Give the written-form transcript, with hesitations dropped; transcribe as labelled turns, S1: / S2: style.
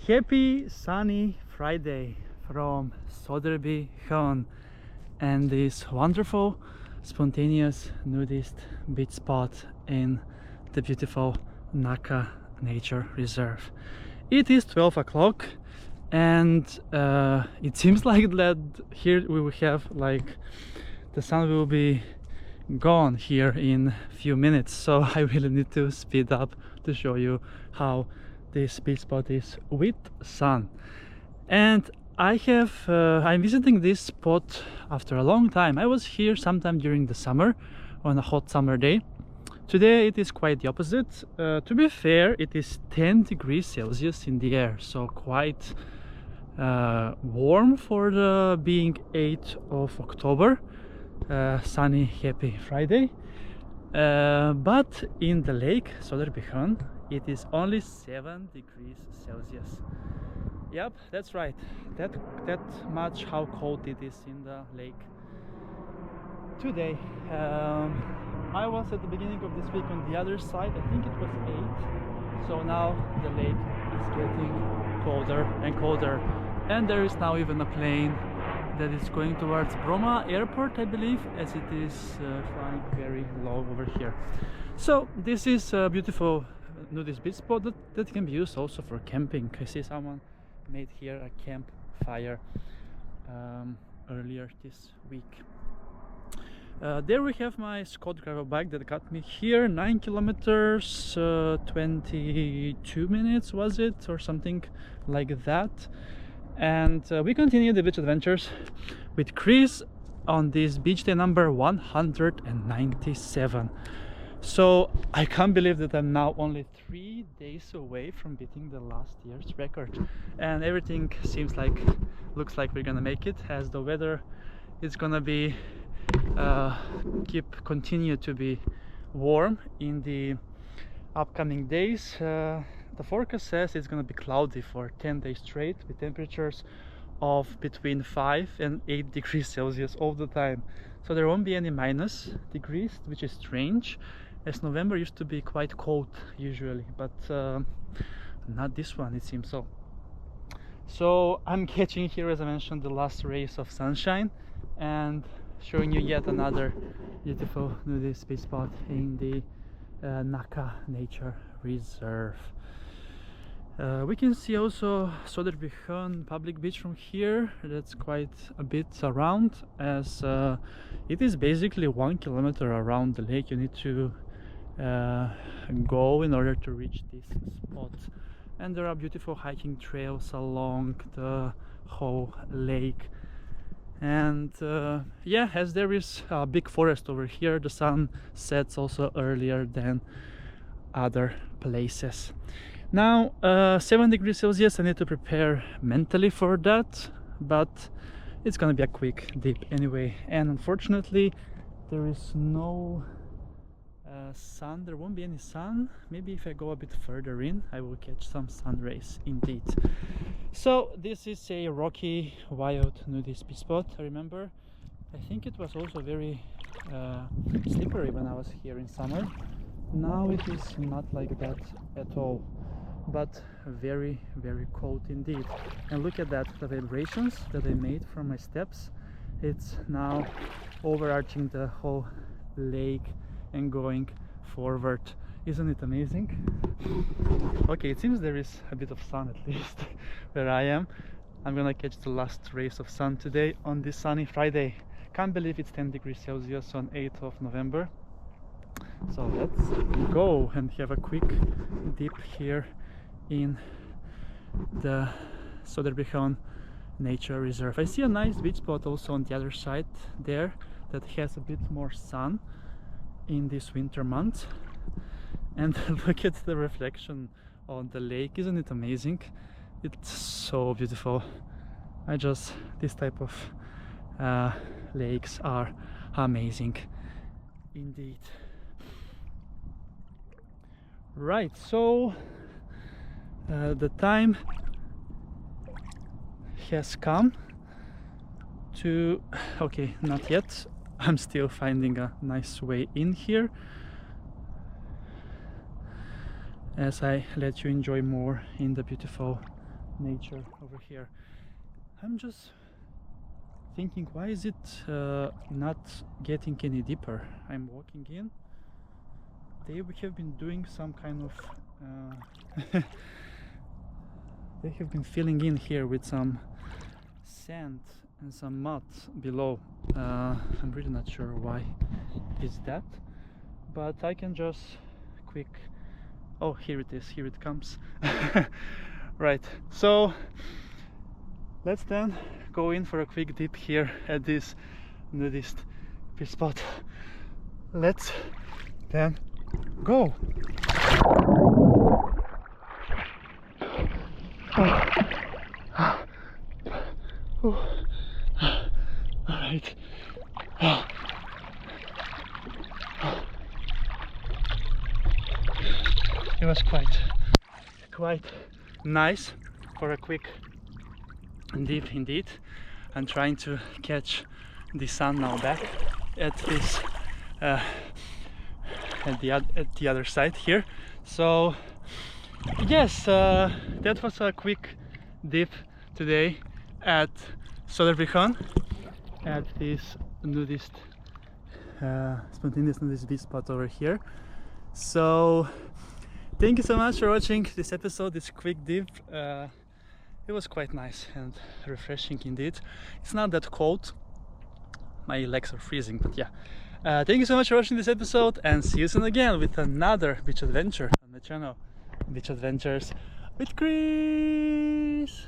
S1: Happy sunny Friday from Söderbysjön and this wonderful spontaneous nudist beach spot in the beautiful Nacka Nature Reserve. It is 12 o'clock and it seems like that here we will have like the sun will be gone here in a few minutes, so I really need to speed up to show you how this beach spot is with sun. And I'm visiting this spot after a long time. I was here sometime during the summer on a hot summer day. Today it is quite the opposite. To be fair, it is 10 degrees Celsius in the air, so quite warm for the being 8th of October. Sunny, happy Friday. But in the lake Söderbysjön it is only 7 degrees Celsius. Yep, that's right. That much how cold it is in the lake today. I was at the beginning of this week on the other side. I think it was 8. So now the lake is getting colder and colder, and there is now even a plane that is going towards Bromma airport, I believe, as it is flying very low over here. So this is a beautiful nudist beach spot that can be used also for camping. I see someone made here a campfire earlier this week. There we have my Scott gravel bike that got me here 9 kilometers 22 minutes was it, or something like that. And we continue the beach adventures with Chris on this beach day number 197. So I can't believe that I'm now only 3 days away from beating the last year's record, and everything looks like we're gonna make it, as the weather is gonna be continue to be warm in the upcoming days. The forecast says it's gonna be cloudy for 10 days straight with temperatures of between 5 and 8 degrees Celsius all the time. So there won't be any minus degrees, which is strange, as November used to be quite cold usually, but not this one, it seems so. So I'm catching here, as I mentioned, the last rays of sunshine and showing you yet another beautiful nudist beach spot in the Nacka Nature Reserve. We can see also Söderbysjön public beach from here. That's quite a bit around, as it is basically 1 kilometer around the lake you need to go in order to reach this spot. And there are beautiful hiking trails along the whole lake. And yeah, as there is a big forest over here, the sun sets also earlier than other places. Now 7 degrees Celsius, I need to prepare mentally for that, but it's gonna be a quick dip anyway. And unfortunately there is no sun, there won't be any sun. Maybe if I go a bit further in I will catch some sun rays indeed. So this is a rocky wild nudist beach spot. I remember, I think it was also very slippery when I was here in summer. Now it is not like that at all, but very cold indeed. And look at that, the vibrations that I made from my steps. It's now overarching the whole lake and going forward. Isn't it amazing? Okay, it seems there is a bit of sun at least where I am. I'm gonna catch the last rays of sun today on this sunny Friday. Can't believe it's 10 degrees Celsius on 8th of November. So let's go and have a quick dip here in the Söderbysjön Nature Reserve. I see a nice beach spot also on the other side there that has a bit more sun in this winter month. And look at the reflection on the lake, isn't it amazing? It's so beautiful. This type of lakes are amazing indeed. Right, so the time has come to, okay, not yet, I'm still finding a nice way in here as I let you enjoy more in the beautiful nature over here. I'm just thinking, why is it not getting any deeper? I'm walking in. They have been doing some kind of they have been filling in here with some sand and some mud below. I'm really not sure why is that, but I can just quick, oh, here it is, here it comes. Right, so let's then go in for a quick dip here at this nudist spot. Let's then go. Alright. It was quite nice for a quick dip indeed. I'm trying to catch the sun now back at this at the other side here. So yes, that was a quick dip today at Söderbysjön, at this nudist spontaneous nudist beach spot over here. So thank you so much for watching this episode, this quick dip. It was quite nice and refreshing indeed. It's not that cold, my legs are freezing, but yeah. Thank you so much for watching this episode, and see you soon again with another beach adventure on the channel. Beach Adventures with Chris!